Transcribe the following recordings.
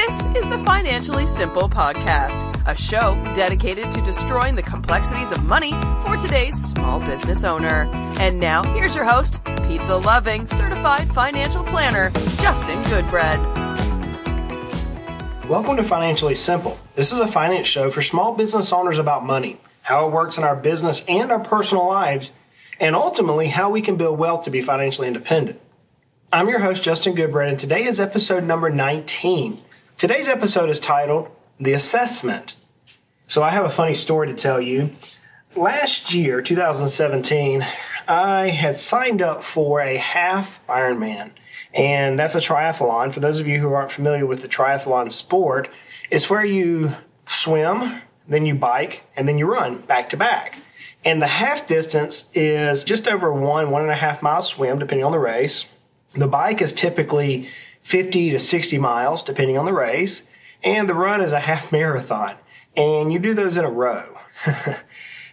This is the Financially Simple Podcast, a show dedicated to destroying the complexities of money for today's small business owner. And now, here's your host, pizza-loving, certified financial planner, Justin Goodbread. Welcome to Financially Simple. This is a finance show for small business owners about money, how it works in our business and our personal lives, and ultimately how we can build wealth to be financially independent. I'm your host, Justin Goodbread, and today is episode number 19. Today's episode is titled, The Assessment. So I have a funny story to tell you. Last year, 2017, I had signed up for a half Ironman, and that's a triathlon. For those of you who aren't familiar with the triathlon sport, it's where you swim, then you bike, and then you run back to back. And the half distance is just over 1.5 mile swim, depending on the race. The bike is typically 50 to 60 miles, depending on the race. And the run is a half marathon. And you do those in a row.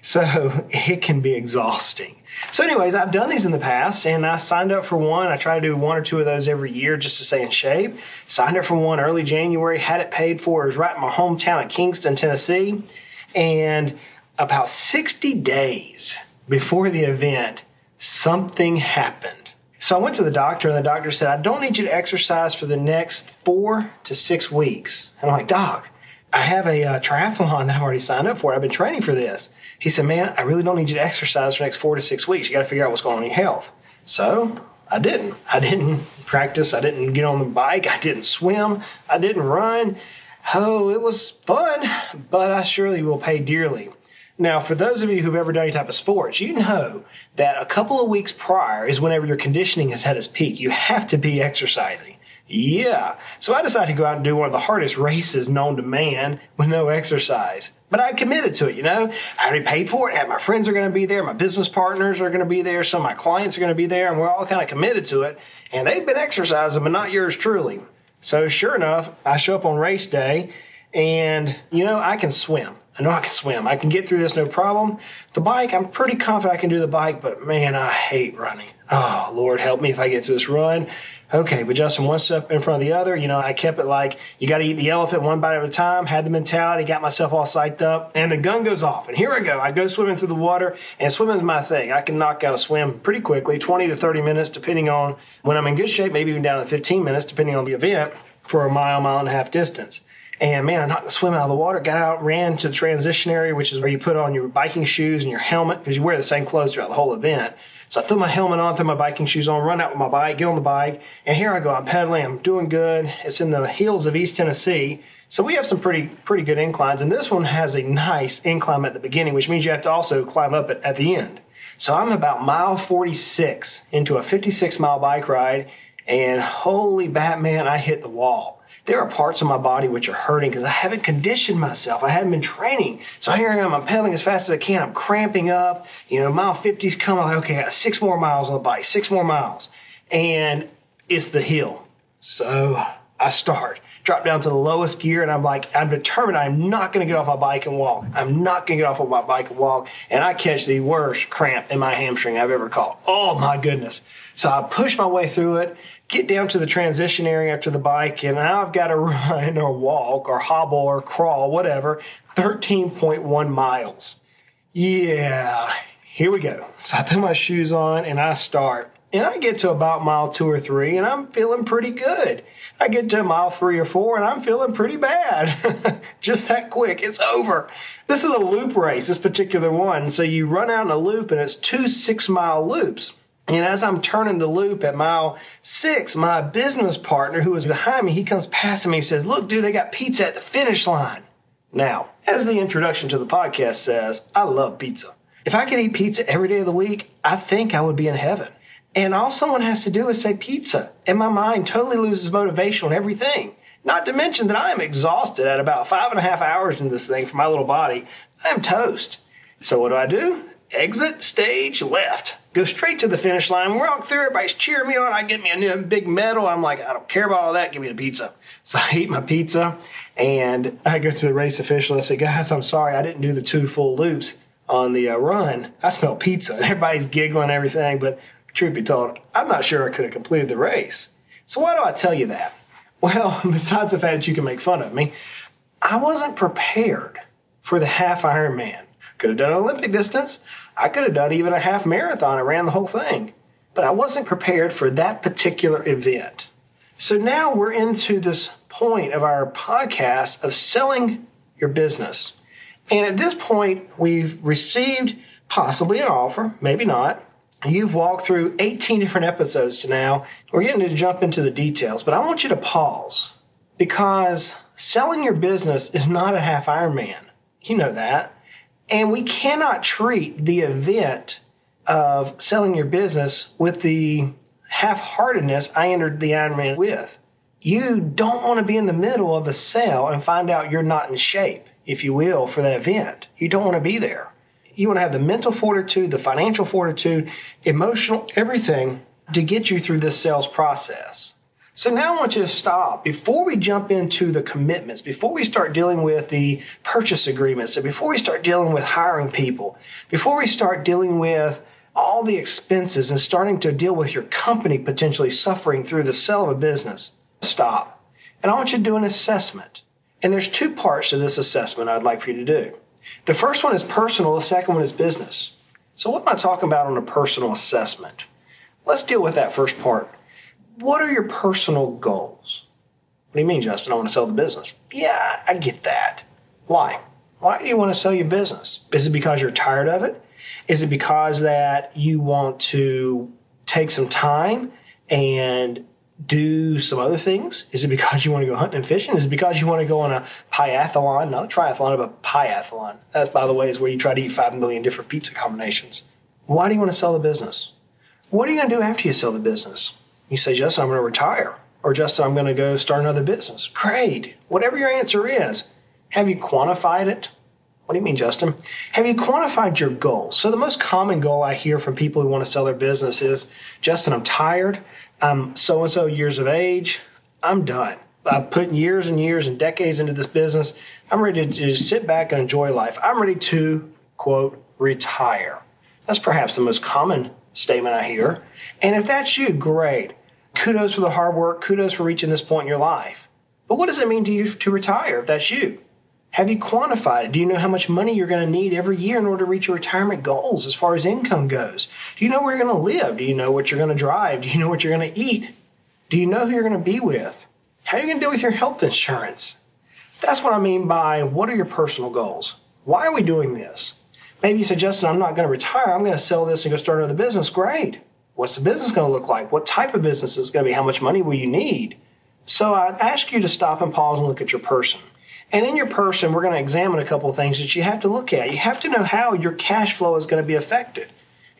So it can be exhausting. So anyways, I've done these in the past, and I signed up for one. I try to do one or two of those every year just to stay in shape. Signed up for one early January, had it paid for. It was right in my hometown of Kingston, Tennessee. And about 60 days before the event, something happened. So I went to the doctor, and the doctor said, I don't need you to exercise for the next 4 to 6 weeks. And I'm like, Doc, I have a triathlon that I've already signed up for. I've been training for this. He said, man, I really don't need you to exercise for the next 4 to 6 weeks. You got to figure out what's going on in your health. So I didn't. I didn't practice. I didn't get on the bike. I didn't swim. I didn't run. Oh, it was fun, but I surely will pay dearly. Now, for those of you who've ever done any type of sports, you know that a couple of weeks prior is whenever your conditioning has had its peak. You have to be exercising. Yeah. So I decided to go out and do one of the hardest races known to man with no exercise. But I committed to it, you know. I already paid for it. My friends are going to be there. My business partners are going to be there. Some of my clients are going to be there. And we're all kind of committed to it. And they've been exercising, but not yours truly. So sure enough, I show up on race day. And, you know, I can swim. I know I can swim. I can get through this no problem. The bike, I'm pretty confident I can do the bike, but man, I hate running. Oh, Lord, help me if I get through this run. Okay, but Justin, one step in front of the other. You know, I kept it like you got to eat the elephant one bite at a time, had the mentality, got myself all psyched up, and the gun goes off. And here I go. I go swimming through the water, and swimming is my thing. I can knock out a swim pretty quickly, 20 to 30 minutes, depending on when I'm in good shape, maybe even down to 15 minutes, depending on the event, for a mile and a half distance. And man, I knocked the swim out of the water, got out, ran to the transition area, which is where you put on your biking shoes and your helmet because you wear the same clothes throughout the whole event. So I threw my helmet on, threw my biking shoes on, run out with my bike, get on the bike, and here I go. I'm pedaling. I'm doing good. It's in the hills of East Tennessee. So we have some pretty good inclines, and this one has a nice incline at the beginning, which means you have to also climb up it at the end. So I'm about mile 46 into a 56-mile bike ride, and holy Batman, I hit the wall. There are parts of my body which are hurting because I haven't conditioned myself. I haven't been training. So here I am. I'm pedaling as fast as I can. I'm cramping up. You know, mile 50's coming. Like, okay, I got 6 more miles on the bike, 6 more miles. And it's the hill. So I drop down to the lowest gear, and I'm determined I'm not going to get off my bike and walk. I'm not going to get off of my bike and walk. And I catch the worst cramp in my hamstring I've ever caught. Oh, my goodness. So I push my way through it, get down to the transition area after the bike, and now I've got to run or walk or hobble or crawl, whatever, 13.1 miles. Yeah, here we go. So I throw my shoes on, and I start. And I get to about mile 2 or 3, and I'm feeling pretty good. I get to mile 3 or 4, and I'm feeling pretty bad. Just that quick. It's over. This is a loop race, this particular one. So you run out in a loop, and it's 2 6-mile loops. And as I'm turning the loop at mile 6, my business partner who was behind me, he comes past me and says, look, dude, they got pizza at the finish line. Now, as the introduction to the podcast says, I love pizza. If I could eat pizza every day of the week, I think I would be in heaven. And all someone has to do is say pizza, and my mind totally loses motivation on everything. Not to mention that I am exhausted at about 5.5 hours into this thing for my little body. I am toast. So what do? Exit stage left. Go straight to the finish line. Walk through. Everybody's cheering me on. I get me a new big medal. I'm like, I don't care about all that. Give me the pizza. So I eat my pizza, and I go to the race official. I say, guys, I'm sorry. I didn't do the 2 full loops on the run. I smell pizza. And everybody's giggling and everything, but truth be told, I'm not sure I could have completed the race. So why do I tell you that? Well, besides the fact that you can make fun of me, I wasn't prepared for the half Ironman. Could have done an Olympic distance. I could have done even a half marathon and ran the whole thing. But I wasn't prepared for that particular event. So now we're into this point of our podcast of selling your business. And at this point, we've received possibly an offer, maybe not. You've walked through 18 different episodes to now. We're getting to jump into the details, but I want you to pause because selling your business is not a half Ironman. You know that. And we cannot treat the event of selling your business with the half-heartedness I entered the Ironman with. You don't want to be in the middle of a sale and find out you're not in shape, if you will, for that event. You don't want to be there. You want to have the mental fortitude, the financial fortitude, emotional, everything to get you through this sales process. So now I want you to stop. Before we jump into the commitments, before we start dealing with the purchase agreements, so before we start dealing with hiring people, before we start dealing with all the expenses and starting to deal with your company potentially suffering through the sale of a business, stop. And I want you to do an assessment. And there's two parts to this assessment I'd like for you to do. The first one is personal. The second one is business. So what am I talking about on a personal assessment? Let's deal with that first part. What are your personal goals? What do you mean, Justin? I want to sell the business. Yeah, I get that. Why? Why do you want to sell your business? Is it because you're tired of it? Is it because that you want to take some time and do some other things? Is it because you want to go hunting and fishing? Is it because you want to go on a piathlon? Not a triathlon, but a piathlon. That's, by the way, is where you try to eat 5 million different pizza combinations. Why do you want to sell the business? What are you going to do after you sell the business? You say, Justin, I'm going to retire. Or Justin, I'm going to go start another business. Great. Whatever your answer is, have you quantified it? What do you mean, Justin? Have you quantified your goals? So the most common goal I hear from people who want to sell their business is, Justin, I'm tired. I'm so-and-so years of age. I'm done. I've put years and years and decades into this business. I'm ready to just sit back and enjoy life. I'm ready to, quote, retire. That's perhaps the most common statement I hear. And if that's you, great. Kudos for the hard work. Kudos for reaching this point in your life. But what does it mean to you to retire if that's you? Have you quantified it? Do you know how much money you're going to need every year in order to reach your retirement goals as far as income goes? Do you know where you're going to live? Do you know what you're going to drive? Do you know what you're going to eat? Do you know who you're going to be with? How are you going to deal with your health insurance? That's what I mean by what are your personal goals? Why are we doing this? Maybe you say, Justin, I'm not going to retire. I'm going to sell this and go start another business. Great. What's the business going to look like? What type of business is it going to be? How much money will you need? So I ask you to stop and pause and look at your person. And in your person, we're going to examine a couple of things that you have to look at. You have to know how your cash flow is going to be affected.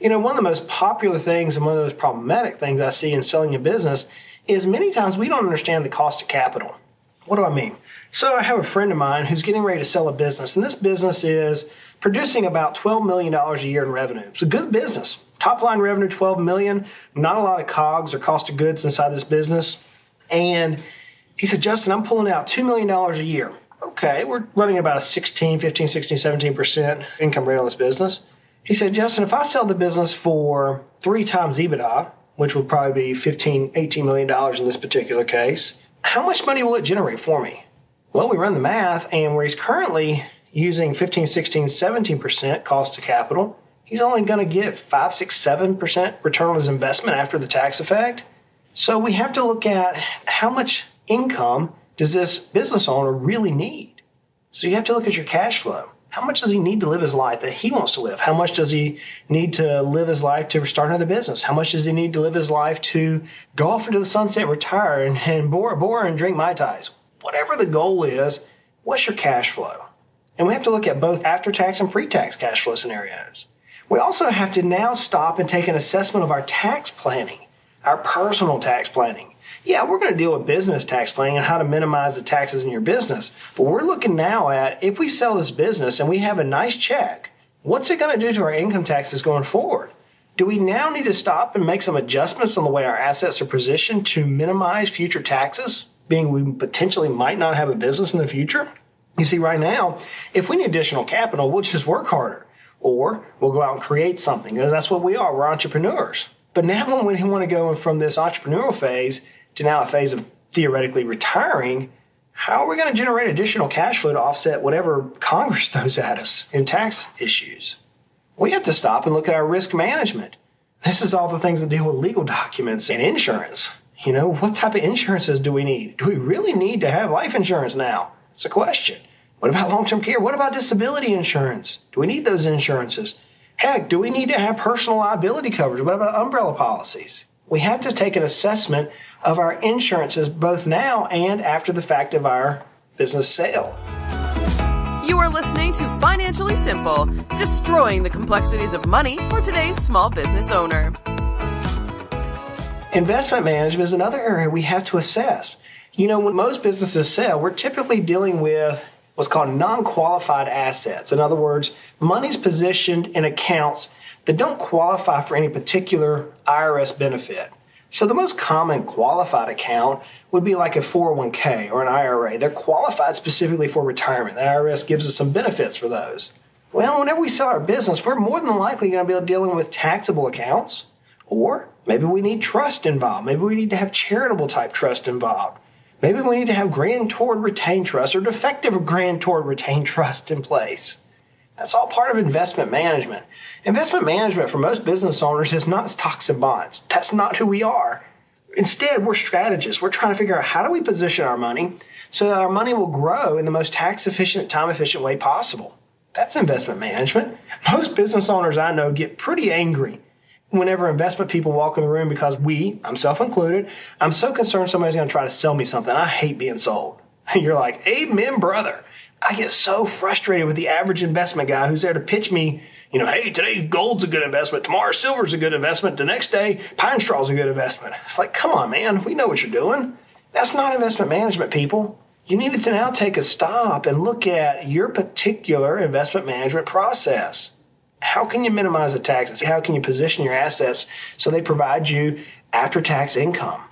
You know, one of the most popular things and one of the most problematic things I see in selling a business is many times we don't understand the cost of capital. What do I mean? So I have a friend of mine who's getting ready to sell a business, and this business is producing about $12 million a year in revenue. It's a good business. Top line revenue, $12 million, not a lot of COGS or cost of goods inside this business. And he said, Justin, I'm pulling out $2 million a year. Okay, we're running about a 15, 16, 17% income rate on this business. He said, Justin, if I sell the business for 3 times EBITDA, which would probably be $15, $18 million in this particular case, how much money will it generate for me? Well, we run the math, and where he's currently using 15, 16, 17% cost of capital, he's only going to get 5, 6, 7% return on his investment after the tax effect. So we have to look at how much income does this business owner really need? So you have to look at your cash flow. How much does he need to live his life that he wants to live? How much does he need to live his life to start another business? How much does he need to live his life to go off into the sunset, retire, and bore and drink Mai Tais? Whatever the goal is, what's your cash flow? And we have to look at both after-tax and pre-tax cash flow scenarios. We also have to now stop and take an assessment of our tax planning, our personal tax planning. Yeah, we're going to deal with business tax planning and how to minimize the taxes in your business. But we're looking now at if we sell this business and we have a nice check, what's it going to do to our income taxes going forward? Do we now need to stop and make some adjustments on the way our assets are positioned to minimize future taxes, being we potentially might not have a business in the future? You see, right now, if we need additional capital, we'll just work harder. Or we'll go out and create something, because that's what we are. We're entrepreneurs. But now when we want to go from this entrepreneurial phase to now a phase of theoretically retiring, how are we going to generate additional cash flow to offset whatever Congress throws at us in tax issues? We have to stop and look at our risk management. This is all the things that deal with legal documents and insurance. What type of insurances do we need? Do we really need to have life insurance now? That's a question. What about long-term care? What about disability insurance? Do we need those insurances? Heck, do we need to have personal liability coverage? What about umbrella policies? We have to take an assessment of our insurances both now and after the fact of our business sale. You are listening to Financially Simple, destroying the complexities of money for today's small business owner. Investment management is another area we have to assess. When most businesses sell, we're typically dealing with what's called non-qualified assets. In other words, money's positioned in accounts that don't qualify for any particular IRS benefit. So the most common qualified account would be like a 401k or an IRA. They're qualified specifically for retirement. The IRS gives us some benefits for those. Well, whenever we sell our business, we're more than likely going to be dealing with taxable accounts, or maybe we need trust involved. Maybe we need to have charitable type trust involved. Maybe we need to have grantor retained trust or defective grantor retained trust in place. That's all part of investment management. Investment management for most business owners is not stocks and bonds. That's not who we are. Instead, we're strategists. We're trying to figure out how do we position our money so that our money will grow in the most tax-efficient, time-efficient way possible. That's investment management. Most business owners I know get pretty angry whenever investment people walk in the room because I'm self-included, I'm so concerned somebody's going to try to sell me something. I hate being sold. And you're like, amen, brother. I get so frustrated with the average investment guy who's there to pitch me, hey, today gold's a good investment. Tomorrow silver's a good investment. The next day, pine straw's a good investment. It's like, come on, man. We know what you're doing. That's not investment management, people. You need to now take a stop and look at your particular investment management process. How can you minimize the taxes? How can you position your assets so they provide you after-tax income?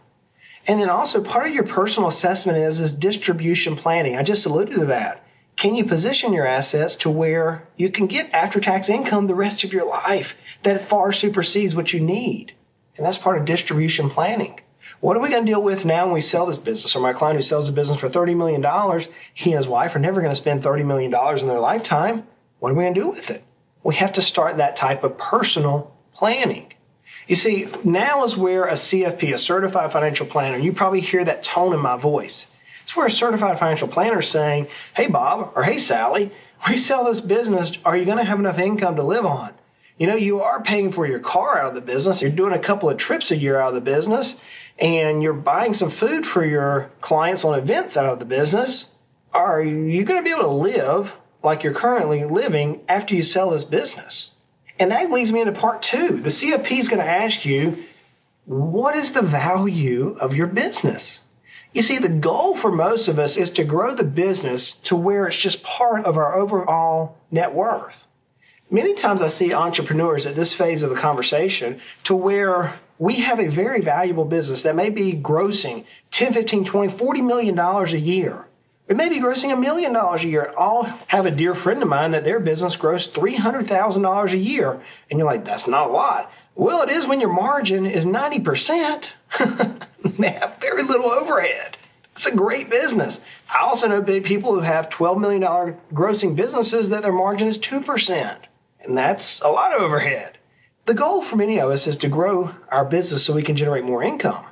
And then also part of your personal assessment is distribution planning. I just alluded to that. Can you position your assets to where you can get after-tax income the rest of your life that far supersedes what you need? And that's part of distribution planning. What are we going to deal with now when we sell this business? Or my client who sells a business for $30 million, he and his wife are never going to spend $30 million in their lifetime. What are we going to do with it? We have to start that type of personal planning. You see, now is where a CFP, a certified financial planner, you probably hear that tone in my voice. It's where a certified financial planner is saying, hey, Bob, or hey, Sally, we sell this business. Are you going to have enough income to live on? You are paying for your car out of the business. You're doing a couple of trips a year out of the business, and you're buying some food for your clients on events out of the business. Are you going to be able to live like you're currently living after you sell this business? And that leads me into part two. The CFP is going to ask you, what is the value of your business? You see, the goal for most of us is to grow the business to where it's just part of our overall net worth. Many times I see entrepreneurs at this phase of the conversation to where we have a very valuable business that may be grossing $10, $15, $20, $40 million a year. It may be grossing $1 million a year. I'll have a dear friend of mine that their business grossed $300,000 a year. And you're like, that's not a lot. Well, it is when your margin is 90%. They have very little overhead. It's a great business. I also know big people who have $12 million grossing businesses that their margin is 2%. And that's a lot of overhead. The goal for many of us is to grow our business so we can generate more income.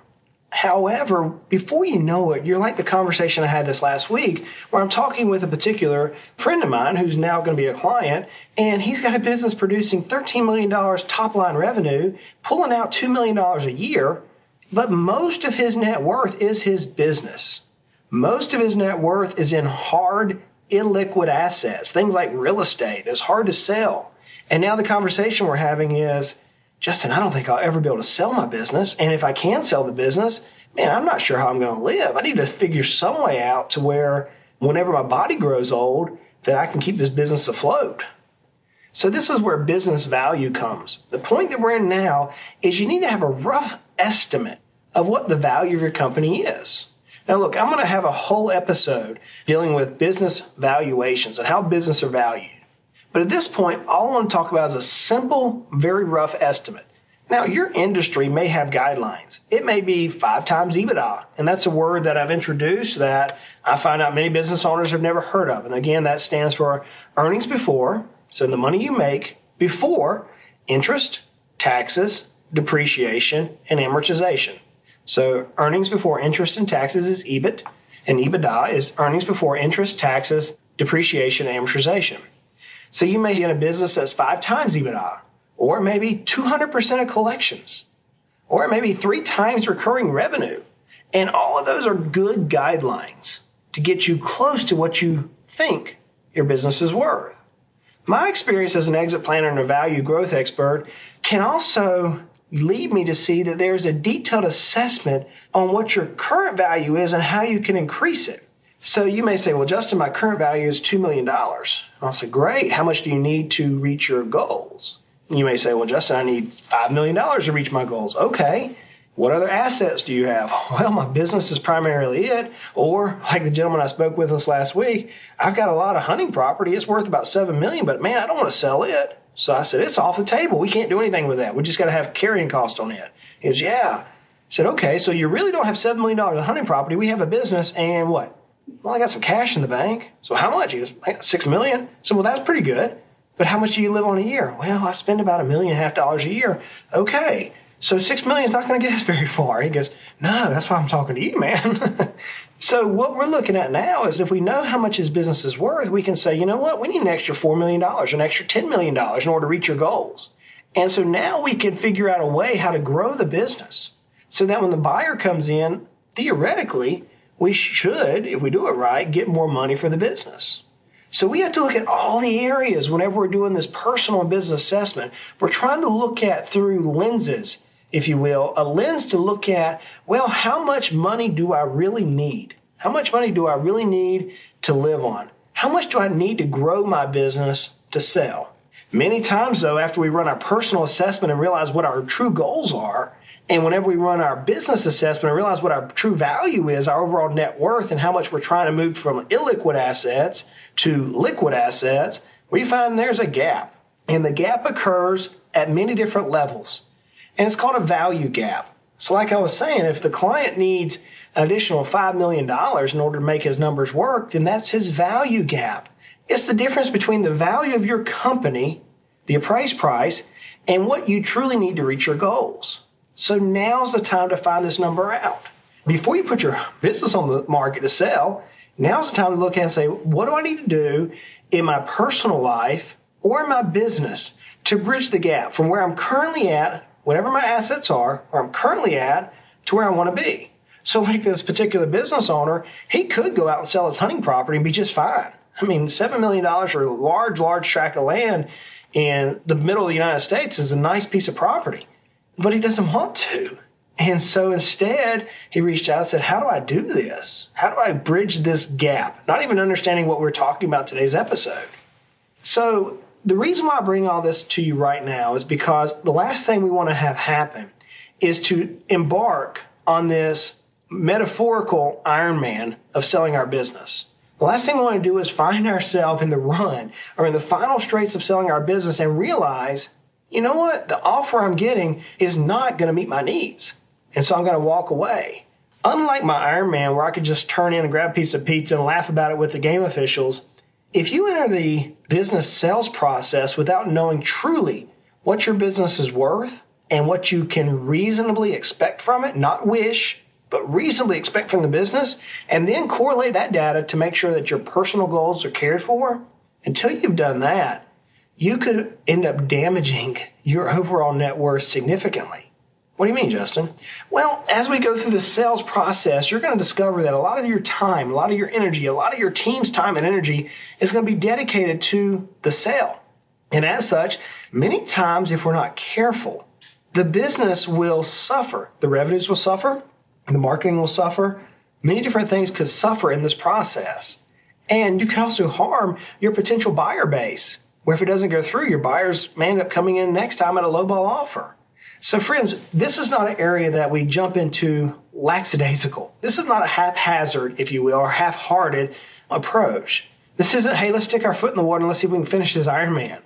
However, before you know it, you're like the conversation I had this last week where I'm talking with a particular friend of mine who's now going to be a client, and he's got a business producing $13 million top line revenue, pulling out $2 million a year, but most of his net worth is his business. Most of his net worth is in hard, illiquid assets, things like real estate that's hard to sell. And now the conversation we're having is, Justin, I don't think I'll ever be able to sell my business. And if I can sell the business, man, I'm not sure how I'm going to live. I need to figure some way out to where whenever my body grows old, that I can keep this business afloat. So this is where business value comes. The point that we're in now is you need to have a rough estimate of what the value of your company is. Now, look, I'm going to have a whole episode dealing with business valuations and how business are valued. But at this point, all I want to talk about is a simple, very rough estimate. Now, your industry may have guidelines. It may be 5 times EBITDA, and that's a word that I've introduced that I find out many business owners have never heard of. And again, that stands for earnings before, so the money you make before interest, taxes, depreciation, and amortization. So earnings before interest and taxes is EBIT, and EBITDA is earnings before interest, taxes, depreciation, and amortization. So you may be in a business that's 5 times EBITDA, or maybe 200% of collections, or maybe 3 times recurring revenue. And all of those are good guidelines to get you close to what you think your business is worth. My experience as an exit planner and a value growth expert can also lead me to see that there's a detailed assessment on what your current value is and how you can increase it. So you may say, well, Justin, my current value is $2 million. And I'll say, great. How much do you need to reach your goals? You may say, well, Justin, I need $5 million to reach my goals. Okay. What other assets do you have? Well, my business is primarily it. Or like the gentleman I spoke with this last week, I've got a lot of hunting property. It's worth about $7 million, but man, I don't want to sell it. So I said, it's off the table. We can't do anything with that. We just got to have carrying cost on it. He goes, yeah. I said, okay, so you really don't have $7 million in hunting property. We have a business and what? Well, I got some cash in the bank. So how much? He goes, I got $6 million. So, well, that's pretty good. But how much do you live on a year? Well, I spend about $1.5 million a year. Okay. So $6 million is not going to get us very far. He goes, no, that's why I'm talking to you, man. So what we're looking at now is if we know how much his business is worth, we can say, you know what, we need an extra $4 million, an extra $10 million in order to reach your goals. And so now we can figure out a way how to grow the business so that when the buyer comes in, theoretically, we should, if we do it right, get more money for the business. So we have to look at all the areas whenever we're doing this personal and business assessment. We're trying to look at through lenses, if you will, a lens to look at, well, how much money do I really need? How much money do I really need to live on? How much do I need to grow my business to sell? Many times, though, after we run our personal assessment and realize what our true goals are, and whenever we run our business assessment and realize what our true value is, our overall net worth, and how much we're trying to move from illiquid assets to liquid assets, we find there's a gap. And the gap occurs at many different levels. And it's called a value gap. So like I was saying, if the client needs an additional $5 million in order to make his numbers work, then that's his value gap. It's the difference between the value of your company, the appraised price, and what you truly need to reach your goals. So now's the time to find this number out. Before you put your business on the market to sell, now's the time to look at and say, what do I need to do in my personal life or in my business to bridge the gap from where I'm currently at, whatever my assets are, where I'm currently at, to where I want to be. So like this particular business owner, he could go out and sell his hunting property and be just fine. I mean, $7 million for a large tract of land in the middle of the United States is a nice piece of property, but he doesn't want to. And so instead, he reached out and said, how do I do this? How do I bridge this gap? Not even understanding what we're talking about today's episode. So the reason why I bring all this to you right now is because the last thing we want to have happen is to embark on this metaphorical Ironman of selling our business. The last thing we want to do is find ourselves in the run or in the final straits of selling our business and realize, you know what, the offer I'm getting is not going to meet my needs. And so I'm going to walk away. Unlike my Ironman where I could just turn in and grab a piece of pizza and laugh about it with the game officials, if you enter the business sales process without knowing truly what your business is worth and what you can reasonably expect from it, not wish, but reasonably expect from the business, and then correlate that data to make sure that your personal goals are cared for, until you've done that, you could end up damaging your overall net worth significantly. What do you mean, Justin? Well, as we go through the sales process, you're going to discover that a lot of your time, a lot of your energy, a lot of your team's time and energy is going to be dedicated to the sale. And as such, many times if we're not careful, the business will suffer. The revenues will suffer. The marketing will suffer. Many different things could suffer in this process. And you can also harm your potential buyer base, where if it doesn't go through, your buyers may end up coming in next time at a lowball offer. So friends, this is not an area that we jump into lackadaisical. This is not a haphazard, if you will, or half-hearted approach. This isn't, hey, let's stick our foot in the water and let's see if we can finish this Ironman.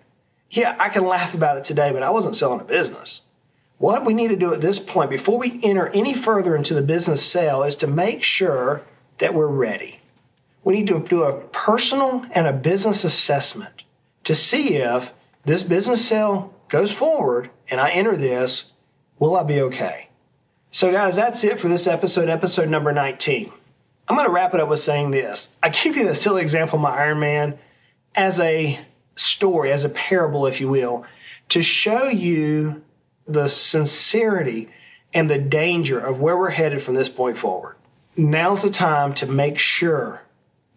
Yeah, I can laugh about it today, but I wasn't selling a business. What we need to do at this point, before we enter any further into the business sale, is to make sure that we're ready. We need to do a personal and a business assessment to see if this business sale goes forward and I enter this, will I be okay? So guys, that's it for this episode number 19. I'm going to wrap it up with saying this. I give you the silly example of my Iron Man as a story, as a parable, if you will, to show you the sincerity and the danger of where we're headed from this point forward. Now's the time to make sure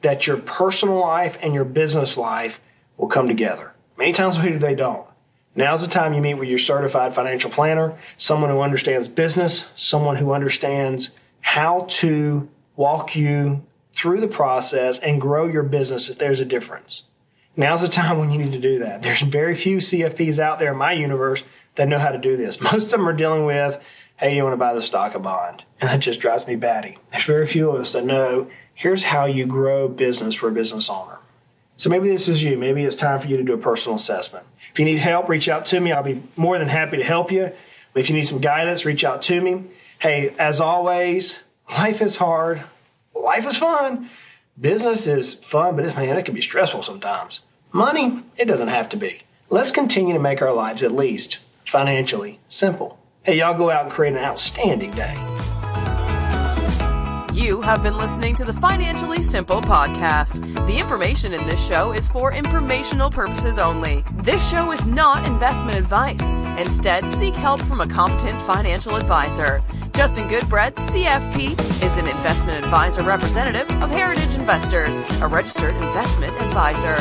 that your personal life and your business life will come together. Many times they don't. Now's the time you meet with your certified financial planner, someone who understands business, someone who understands how to walk you through the process and grow your business if there's a difference. Now's the time when you need to do that. There's very few CFPs out there in my universe that know how to do this. Most of them are dealing with, hey, do you want to buy the stock or bond? And that just drives me batty. There's very few of us that know, here's how you grow business for a business owner. So maybe this is you. Maybe it's time for you to do a personal assessment. If you need help, reach out to me. I'll be more than happy to help you. If you need some guidance, reach out to me. Hey, as always, life is hard. Life is fun. Business is fun, but man, it can be stressful sometimes. Money, it doesn't have to be. Let's continue to make our lives at least financially simple. Hey, y'all go out and create an outstanding day. You have been listening to the Financially Simple podcast. The information in this show is for informational purposes only. This show is not investment advice. Instead, seek help from a competent financial advisor. Justin Goodbread, CFP, is an investment advisor representative of Heritage Investors, a registered investment advisor.